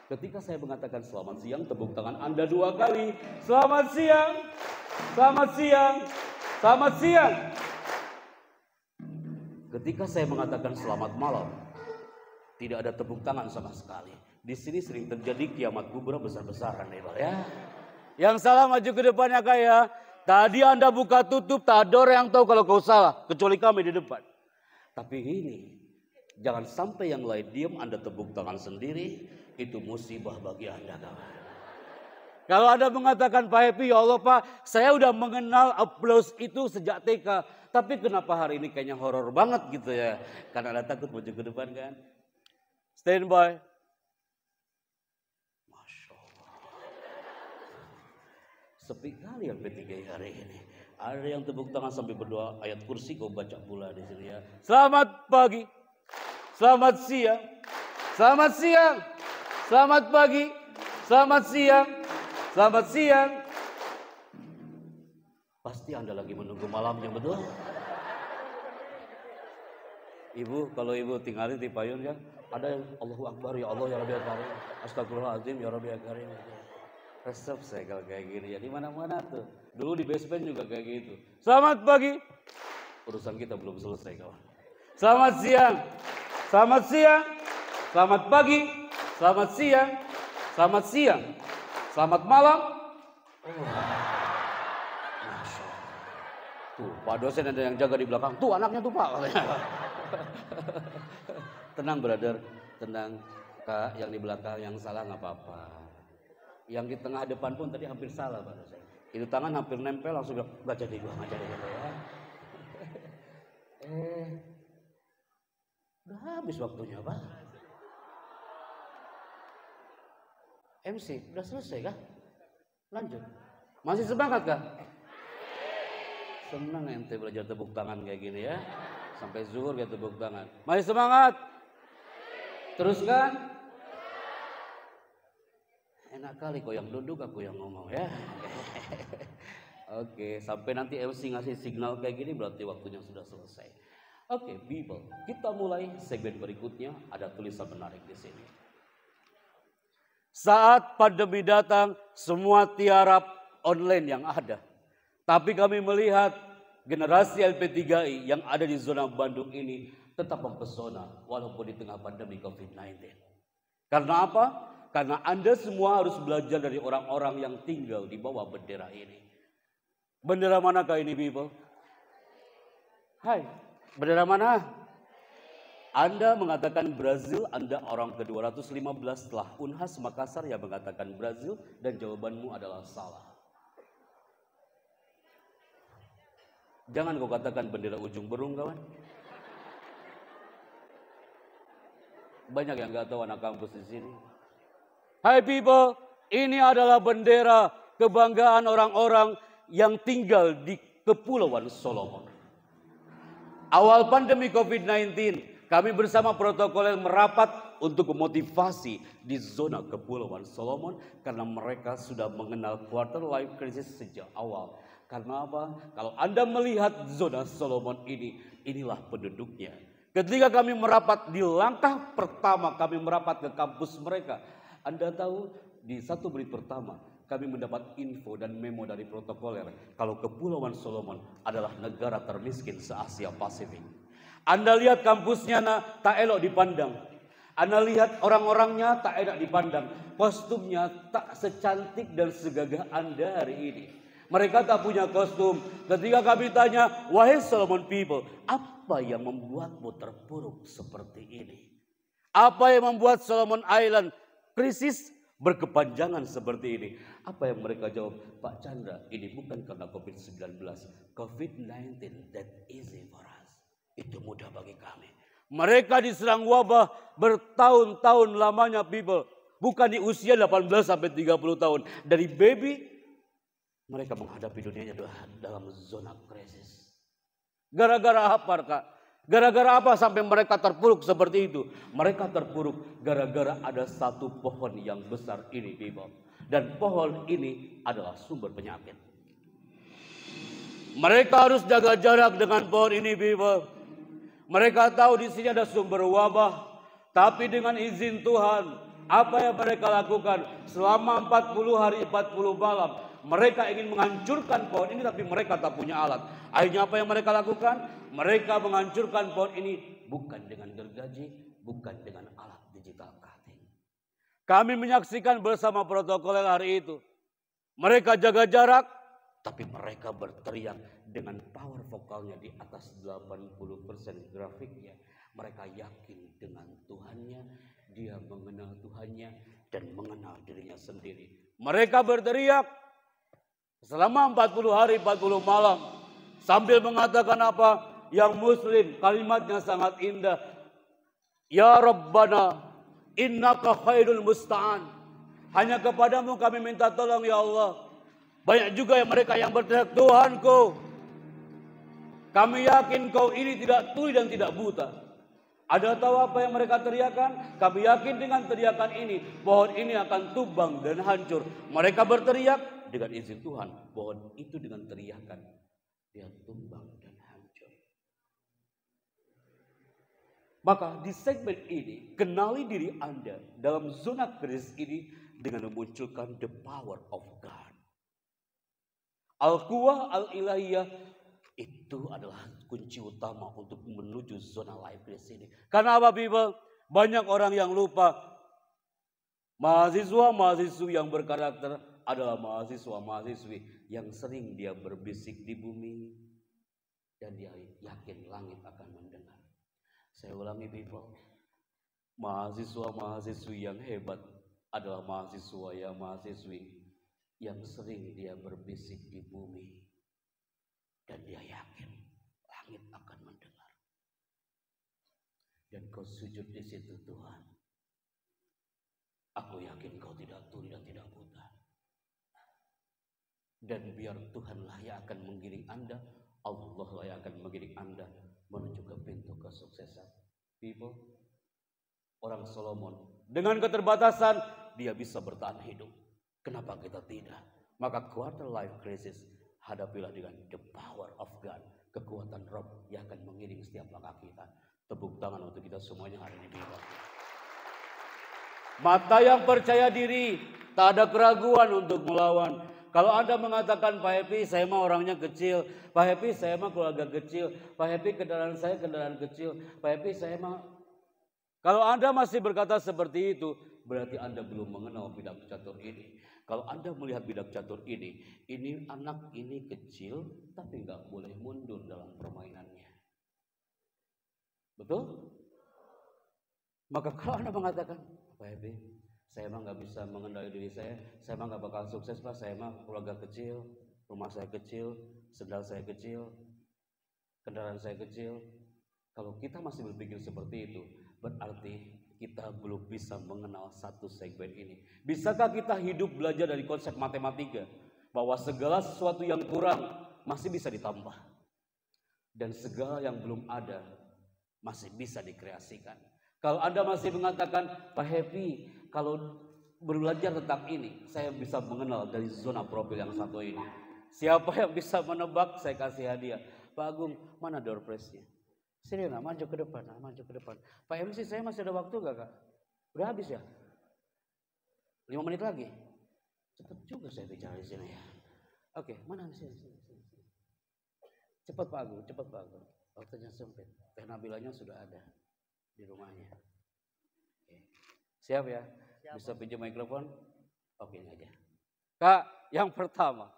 Ketika saya mengatakan selamat siang, tepuk tangan Anda 2 kali. Selamat siang. Selamat siang. Selamat siang. Ketika saya mengatakan selamat malam, tidak ada tepuk tangan sama sekali. Di sini sering terjadi kiamat kubra besar-besaran ya. Yang salah maju ke depannya kayak tadi Anda buka tutup, tak ada orang yang tahu kalau kau salah, kecuali kami di depan. Tapi ini, jangan sampai yang lain diam, Anda tepuk tangan sendiri, itu musibah bagi Anda kawan. Kalau Anda mengatakan Pak Happy, ya Allah Pak, saya udah mengenal applause itu sejak TK. Tapi kenapa hari ini kayaknya horor banget gitu ya. Karena Anda takut maju ke depan kan. Stand by. Masya Allah. Sepi kali yang P3 hari ini. Ada yang tepuk tangan sampai berdoa ayat kursi kau baca pula di sini ya. Selamat pagi. Selamat siang. Selamat siang. Selamat pagi. Selamat siang. Selamat siang. Pasti Anda lagi menunggu malamnya, betul? Ibu, kalau ibu tinggalin di payun ya, ada yang Allahu Akbar, ya Allah ya Rabbi Karim, Astagfirullahaladzim ya Rabbi Karim. Resep saya kalau kayak gini ya, di mana-mana tuh. Dulu di basement juga kayak gitu. Selamat pagi. Urusan kita belum selesai kawan. Selamat siang. Selamat siang. Selamat pagi. Selamat siang. Selamat siang. Selamat malam. Masya Allah. Tuh, Pak dosen ada yang jaga di belakang. Tuh anaknya tuh Pak. Tenang brother, tenang. Kak, yang di belakang yang salah nggak apa-apa. Yang di tengah depan pun tadi hampir salah Pak dosen. Itu tangan hampir nempel langsung bilang, nggak jadi gua, nggak jadi gua ya. Udah habis waktunya Pak. MC, udah selesai kah? Lanjut. Masih semangat kah? Senang ente belajar tepuk tangan kayak gini ya. Sampai zuhur kayak tepuk tangan. Masih semangat? Teruskan? Enak kali kau yang duduk, aku yang ngomong ya. Oke, sampai nanti MC ngasih signal kayak gini berarti waktunya sudah selesai. Oke, people, kita mulai segmen berikutnya. Ada tulisan menarik di sini. Saat pandemi datang, semua tiarap online yang ada. Tapi kami melihat generasi LP3I yang ada di zona Bandung ini tetap mempesona walaupun di tengah pandemi COVID-19. Karena apa? Karena Anda semua harus belajar dari orang-orang yang tinggal di bawah bendera ini. Bendera manakah ini, people? Hai, bendera mana? Anda mengatakan Brazil, Anda orang ke-215 setelah Unhas Makassar yang mengatakan Brazil dan jawabanmu adalah salah. Jangan kau katakan bendera ujung berung, kawan. Banyak yang nggak tahu anak kampus di sini. Hai people, ini adalah bendera kebanggaan orang-orang yang tinggal di Kepulauan Solomon. Awal pandemi COVID-19, kami bersama protokoler merapat untuk memotivasi di zona Kepulauan Solomon karena mereka sudah mengenal quarter life crisis sejak awal. Karena apa? Kalau Anda melihat zona Solomon ini, inilah penduduknya. Ketika kami merapat di langkah pertama kami merapat ke kampus mereka, Anda tahu di 1 menit pertama kami mendapat info dan memo dari protokoler kalau Kepulauan Solomon adalah negara termiskin se-Asia Pasifik. Anda lihat kampusnya tak elok dipandang. Anda lihat orang-orangnya tak enak dipandang. Kostumnya tak secantik dan segagah Anda hari ini. Mereka tak punya kostum. Ketika kami tanya, wahai Solomon people, apa yang membuatmu terpuruk seperti ini? Apa yang membuat Solomon Island krisis berkepanjangan seperti ini? Apa yang mereka jawab? Pak Chandra, ini bukan karena COVID-19. COVID-19 that easy for us. Itu mudah bagi kami. Mereka diserang wabah bertahun-tahun lamanya people. Bukan di usia 18 sampai 30 tahun. Dari baby, mereka menghadapi dunianya dalam zona krisis. Gara-gara apa, Kak? Gara-gara apa sampai mereka terpuruk seperti itu? Mereka terpuruk gara-gara ada satu pohon yang besar ini, people. Dan pohon ini adalah sumber penyakit. Mereka harus jaga jarak dengan pohon ini, people. Mereka tahu di sini ada sumber wabah. Tapi dengan izin Tuhan, apa yang mereka lakukan selama 40 hari 40 malam? Mereka ingin menghancurkan pohon ini tapi mereka tak punya alat. Akhirnya apa yang mereka lakukan? Mereka menghancurkan pohon ini bukan dengan gergaji, bukan dengan alat digital cutting. Kami menyaksikan bersama protokoler hari itu. Mereka jaga jarak, tapi mereka berteriak dengan power vokalnya di atas 80% grafiknya. Mereka yakin dengan Tuhannya, dia mengenal Tuhannya dan mengenal dirinya sendiri. Mereka berteriak selama 40 hari 40 malam sambil mengatakan apa? Yang Muslim, kalimatnya sangat indah. Ya Rabbana, innaka khairul musta'an. Hanya kepadamu kami minta tolong ya Allah. Banyak juga yang mereka yang berteriak, Tuhanku, kami yakin kau ini tidak tuli dan tidak buta. Ada tahu apa yang mereka teriakan? Kami yakin dengan teriakan ini, pohon ini akan tumbang dan hancur. Mereka berteriak dengan izin Tuhan, pohon itu dengan teriakan, dia tumbang dan hancur. Maka di segmen ini, kenali diri Anda dalam zona krisis ini dengan memunculkan the power of God. Al-Quwah Al-Ilahiyah itu adalah kunci utama untuk menuju zona life crisis ini. Karena apa, people? Banyak orang yang lupa. Mahasiswa-mahasiswi yang berkarakter adalah mahasiswa-mahasiswi yang sering dia berbisik di bumi. Dan dia yakin langit akan mendengar. Saya ulangi, people. Mahasiswa-mahasiswi yang hebat adalah mahasiswi yang sering dia berbisik di bumi dan dia yakin langit akan mendengar. Dan kau sujud di situ, Tuhan. Aku yakin kau tidak tuli dan tidak buta. Dan biar Tuhanlah yang akan menggiring Anda, Allah lah yang akan menggiring Anda menuju ke pintu kesuksesan. People, orang Solomon dengan keterbatasan dia bisa bertahan hidup. Kenapa kita tidak? Maka quarter life crisis hadapilah dengan the power of God. Kekuatan Rob yang akan mengiring setiap langkah kita. Tepuk tangan untuk kita semuanya hari ini. Mata yang percaya diri, tak ada keraguan untuk melawan. Kalau Anda mengatakan, Pak Happy saya mah orangnya kecil, Pak Happy saya mah keluarga kecil, Pak Happy kendaraan saya kendaraan kecil, Pak Happy saya mah... Kalau Anda masih berkata seperti itu, berarti Anda belum mengenal bidak catur ini. Kalau Anda melihat bidak catur ini anak ini kecil, tapi nggak boleh mundur dalam permainannya. Betul? Maka kalau Anda mengatakan, Pak Happy, saya emang nggak bisa mengendali diri saya emang nggak bakal sukses Pak, saya emang keluarga kecil, rumah saya kecil, sendal saya kecil, kendaraan saya kecil. Kalau kita masih berpikir seperti itu, berarti kita belum bisa mengenal satu segmen ini. Bisakah kita hidup belajar dari konsep matematika, bahwa segala sesuatu yang kurang masih bisa ditambah, dan segala yang belum ada masih bisa dikreasikan. Kalau Anda masih mengatakan, Pak Happy, kalau belajar tentang ini, saya bisa mengenal dari zona profil yang satu ini. Siapa yang bisa menebak, saya kasih hadiah. Pak Agung, mana door prize-nya? Sini nak, maju ke depan, maju ke depan. Pak MC, saya masih ada waktu gak Kak? Udah habis ya? 5 menit lagi? Cepat juga saya bicara di sini ya. Oke, mana sini. Cepat Pak Agung, cepat Pak Agung. Waktunya sempit. Teh Nabilanya sudah ada di rumahnya. Oke. Siap ya? Siap. Bisa pinjam mikrofon? Oke, ini aja. Kak, yang pertama,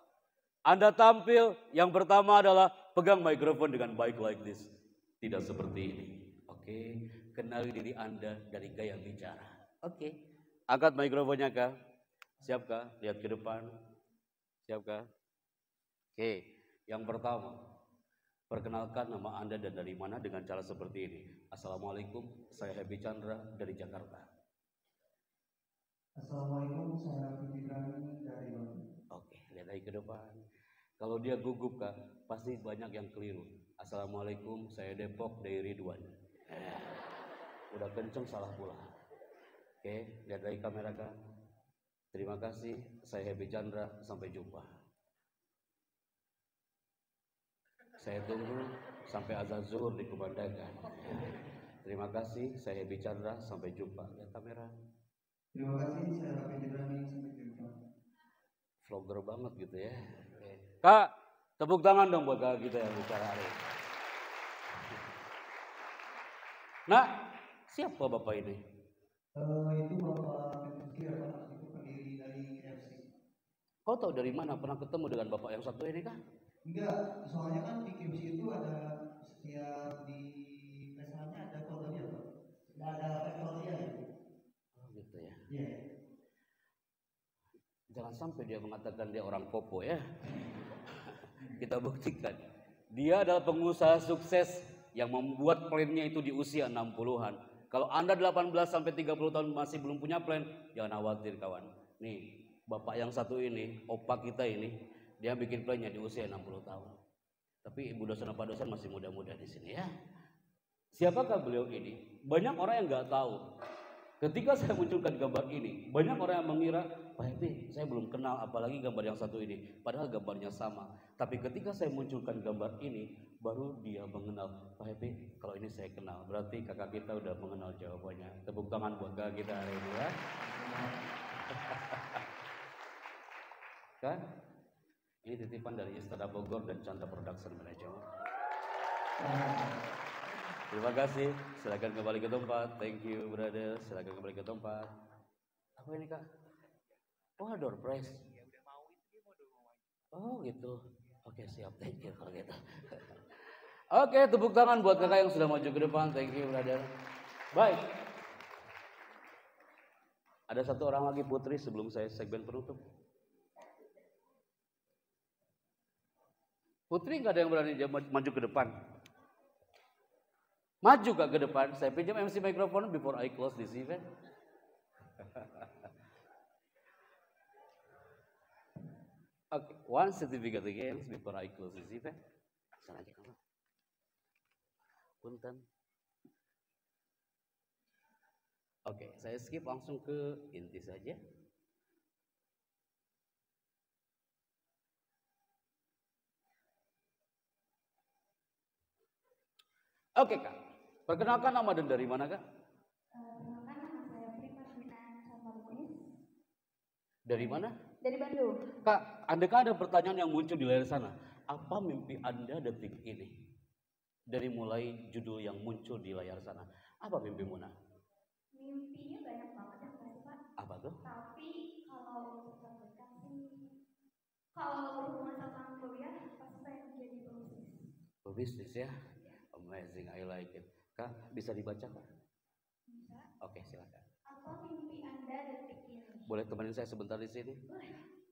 Anda tampil, yang pertama adalah pegang mikrofon dengan baik like this. Tidak seperti ini. Oke, kenali diri Anda dari gaya bicara. Oke, angkat mikrofonnya Kak. Siap Kak? Lihat ke depan. Siap Kak? Oke, yang pertama, perkenalkan nama Anda dan dari mana dengan cara seperti ini. Assalamualaikum, saya Happy Chandra dari Jakarta. Assalamualaikum, saya Happy Ibrahim dari Bandung. Oke, lihat lagi ke depan. Kalau dia gugup Kak, pasti banyak yang keliru. Assalamualaikum, saya Depok dari Ridwan. Udah kenceng salah pula. Oke, lihat lagi kamera Kak. Terima kasih, saya Happy Chandra, sampai jumpa. Saya tunggu sampai azan zuhur dikumandangkan. Terima kasih, saya Happy Chandra, sampai jumpa. Lihat kamera. Terima kasih, saya Happy Ibrahim, sampai jumpa. Vlogger banget gitu ya. Oke. Kak, tepuk tangan dong buat kakak kita yang bicara hari ini. Nah, siapa Bapak ini? Itu Bapak Petuski, Pak. Itu pendiri dari KFC. Kau tahu dari mana? Pernah ketemu dengan Bapak yang satu ini kah? Enggak, soalnya kan di KFC itu ada setiap di restorannya ada fotonya, Pak. Nggak ada fotonya ya. Oh gitu ya. Iya. Jangan sampai dia mengatakan dia orang popo ya. Kita buktikan. Dia adalah pengusaha sukses yang membuat plannya itu di usia 60-an. Kalau Anda 18 sampai 30 tahun masih belum punya plan, jangan khawatir kawan. Nih, Bapak yang satu ini, opa kita ini, dia bikin plannya di usia 60 tahun. Tapi Ibu dosen Pak dosen masih muda-muda di sini ya. Siapakah beliau ini? Banyak orang yang nggak tahu. Ketika saya munculkan gambar ini, banyak orang yang mengira, Pak Happy, saya belum kenal apalagi gambar yang satu ini. Padahal gambarnya sama. Tapi ketika saya munculkan gambar ini, baru dia mengenal, Pak Happy, kalau ini saya kenal. Berarti kakak kita udah mengenal jawabannya. Tepuk tangan buat kakak kita hari ini ya. Kan? Ini titipan dari Istana Bogor dan Chandra Production Management. Terima kasih, silakan kembali ke tempat. Thank you brother, silakan kembali ke tempat. Apa ini Kak? Oh door prize. Oh gitu. Oke siap, thank you kalau gitu. Oke, tepuk tangan buat kakak yang sudah maju ke depan. Thank you brother. Baik. Ada satu orang lagi Putri sebelum saya segmen penutup. Putri nggak ada yang berani maju ke depan. Maju gak ke depan, saya pinjam MC microphone before I close this event. Okay, one certificate again before I close this event. Sana aja kamu. Punten. Oke, saya skip langsung ke inti saja. Oke Kak, perkenalkan nama dan dari mana Kak? Perkenalkan nama saya Prima Samarmunis. Dari mana? Dari Bandung. Kak, adakah ada pertanyaan yang muncul di layar sana? Apa mimpi Anda detik ini? Dari mulai judul yang muncul di layar sana. Apa mimpimu nak? Mimpinya banyak banget ya Pak. Apa tuh? Tapi kalau untuk terdekat sih, kalau berhubungan sama kuliah, pasti saya menjadi pebisnis. Pebisnis ya? Amazing, I like it. Kak, bisa dibaca Kak? Bisa. Oke, silakan. Apa mimpi Anda detik ini? Boleh temenin saya sebentar di sini?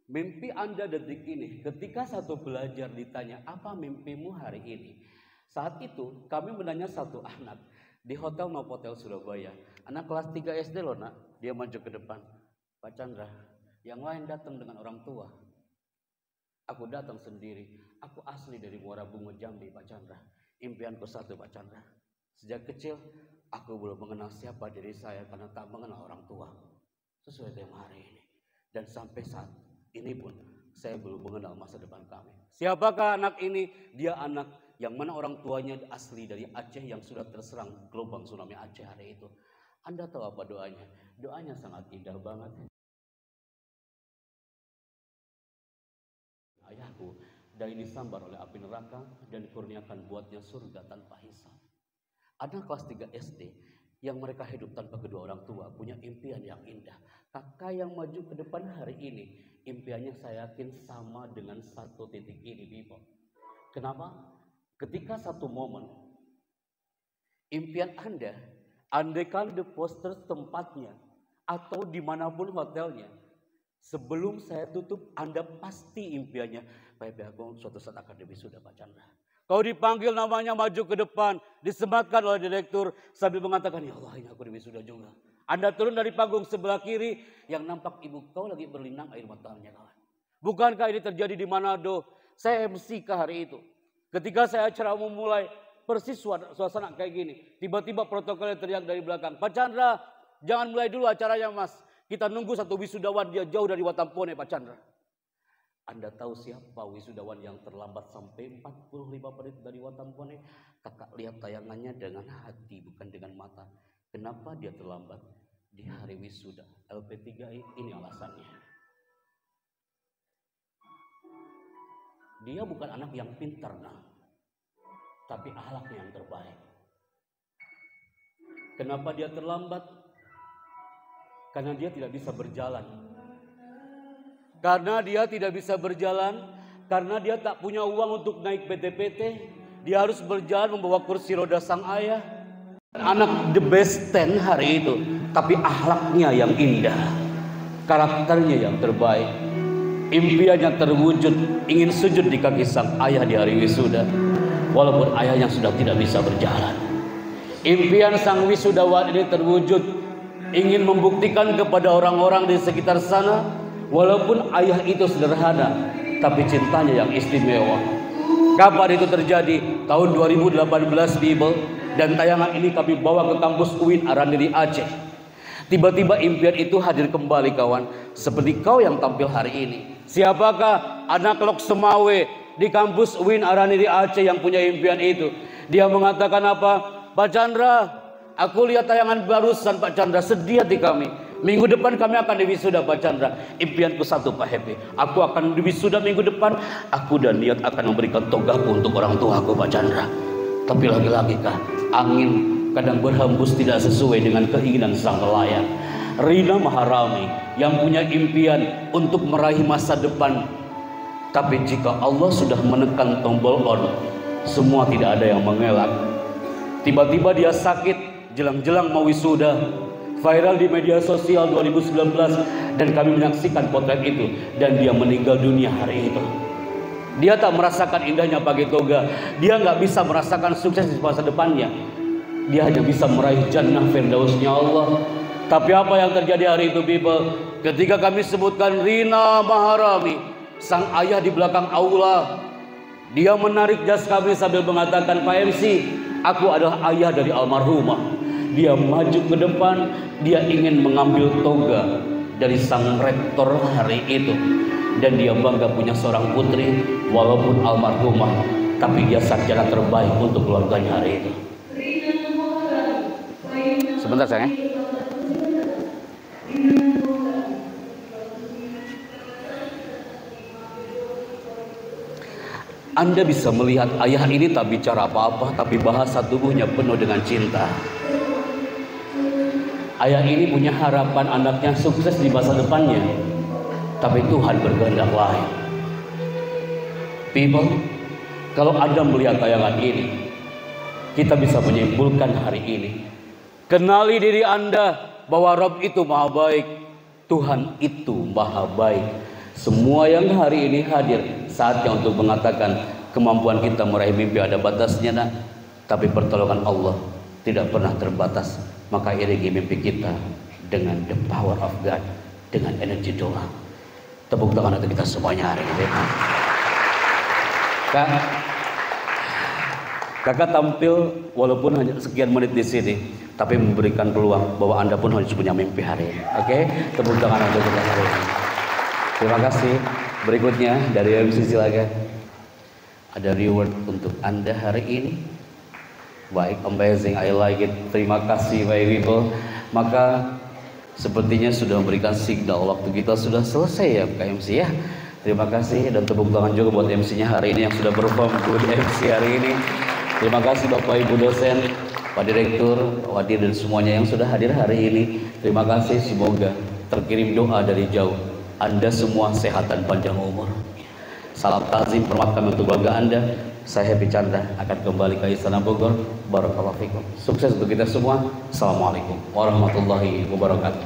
Mimpi Anda detik ini, ketika satu pelajar ditanya, apa mimpimu hari ini? Saat itu kami menanya satu anak di Hotel Novotel Surabaya. Anak kelas 3 SD loh nak. Dia maju ke depan. Pak Chandra, yang lain datang dengan orang tua. Aku datang sendiri. Aku asli dari Muara Bungo Jambi, Pak Chandra. Impianku satu, Pak Chandra. Sejak kecil, aku belum mengenal siapa diri saya karena tak mengenal orang tua. Sesuai tema hari ini. Dan sampai saat ini pun, saya belum mengenal masa depan kami. Siapakah anak ini? Dia anak yang mana orang tuanya asli dari Aceh yang sudah terserang gelombang tsunami Aceh hari itu. Anda tahu apa doanya? Doanya sangat indah banget. Ayahku dari disambar oleh api neraka dan dikurniakan buatnya surga tanpa hisab. Anak kelas 3 SD yang mereka hidup tanpa kedua orang tua punya impian yang indah. Kakak yang maju ke depan hari ini, impiannya saya yakin sama dengan satu titik ini, people. Kenapa? Ketika satu momen, impian Anda, andaikan the poster tempatnya atau dimanapun hotelnya, sebelum saya tutup, Anda pasti impiannya, Pak Agung suatu saat akademi sudah Pak Chandra. Kau dipanggil namanya maju ke depan, disematkan oleh direktur sambil mengatakan, ya Allah ini aku sudah juga. Anda turun dari panggung sebelah kiri, yang nampak ibu kau lagi berlinang air matanya kawan. Bukankah ini terjadi di Manado? Saya MC ke hari itu. Ketika saya acara memulai, persis suasana kayak gini. Tiba-tiba protokolnya teriak dari belakang, Pak Chandra, jangan mulai dulu acaranya mas. Kita nunggu satu wisudawan, dia jauh dari Watampone, Pak Chandra. Anda tahu siapa wisudawan yang terlambat sampai 45 menit dari Watampone? Kakak lihat tayangannya dengan hati, bukan dengan mata. Kenapa dia terlambat di hari wisuda LP3I? Ini alasannya. Dia bukan anak yang pintar, nah, tapi akhlaknya yang terbaik. Kenapa dia terlambat? Karena dia tidak bisa berjalan. Karena dia tidak bisa berjalan, karena dia tak punya uang untuk naik PT-PT, dia harus berjalan membawa kursi roda sang ayah. Anak the best 10 hari itu, tapi akhlaknya yang indah, karakternya yang terbaik, impiannya terwujud, ingin sujud di kaki sang ayah di hari wisuda, walaupun ayahnya sudah tidak bisa berjalan. Impian sang wisudawan ini terwujud, ingin membuktikan kepada orang-orang di sekitar sana, walaupun ayah itu sederhana, tapi cintanya yang istimewa. Kapan itu terjadi? Tahun 2018, people. Dan tayangan ini kami bawa ke kampus UIN Araniri Aceh. Tiba-tiba impian itu hadir kembali kawan, seperti kau yang tampil hari ini. Siapakah anak Lok Semawe di kampus UIN Araniri Aceh yang punya impian itu? Dia mengatakan apa? Pak Chandra, aku lihat tayangan barusan Pak Chandra, sedih hati kami. Minggu depan kami akan diwisuda Pak Chandra. Impianku satu Pak Happy, aku akan diwisuda minggu depan. Aku dan niat akan memberikan togaku untuk orang tuaku Pak Chandra. Tapi lagi-lagi kah, angin kadang berhembus tidak sesuai dengan keinginan sang nelayan. Rina Maharami yang punya impian untuk meraih masa depan. Tapi jika Allah sudah menekan tombol on, semua tidak ada yang mengelak. Tiba-tiba dia sakit jelang-jelang mau wisuda. Viral di media sosial 2019 dan kami menyaksikan potret itu, dan dia meninggal dunia hari itu. Dia tak merasakan indahnya pakai toga. Dia nggak bisa merasakan sukses di masa depannya. Dia hanya bisa meraih jannah firdausnya Allah. Tapi apa yang terjadi hari itu, people? Ketika kami sebutkan Rina Maharami, sang ayah di belakang aula, dia menarik jas kami sambil mengatakan, Pak MC, aku adalah ayah dari almarhumah. Dia maju ke depan, dia ingin mengambil toga dari sang rektor hari itu. Dan dia bangga punya seorang putri, walaupun almarhumah, tapi dia sarjana terbaik untuk keluarganya hari itu. Sebentar sayang. Anda bisa melihat ayah ini tak bicara apa-apa, tapi bahasa tubuhnya penuh dengan cinta. Ayah ini punya harapan anaknya sukses di masa depannya, tapi Tuhan berkehendak lain. People, kalau Anda melihat tayangan ini, kita bisa menyimpulkan hari ini. Kenali diri Anda, bahwa Rabb itu maha baik, Tuhan itu maha baik. Semua yang hari ini hadir, saatnya untuk mengatakan kemampuan kita meraih mimpi ada batasnya nak, tapi pertolongan Allah tidak pernah terbatas. Maka iringi mimpi kita dengan the power of God, dengan energi doa. Tepuk tangan untuk kita semuanya hari ini. Kakak tampil walaupun hanya sekian menit di sini, tapi memberikan peluang bahwa Anda pun harus punya mimpi hari ini. Oke, tepuk tangan untuk kita hari ini. Terima kasih. Berikutnya dari MC silakan. Ada reward untuk Anda hari ini. Baik, amazing, I like it. Terima kasih my people. Maka sepertinya sudah memberikan signal waktu kita sudah selesai ya KMC ya. Terima kasih dan tepuk tangan juga buat MC-nya hari ini yang sudah perform good MC hari ini. Terima kasih Bapak Ibu dosen, Pak Direktur, Pak Wadir dan semuanya yang sudah hadir hari ini. Terima kasih, semoga terkirim doa dari jauh. Anda semua sehat dan panjang umur. Salam takzim hormat kami untuk keluarga Anda. Saya Happy Chandra akan kembali ke Istana Bogor. Barakallahu fikum. Sukses untuk kita semua. Assalamualaikum warahmatullahi wabarakatuh.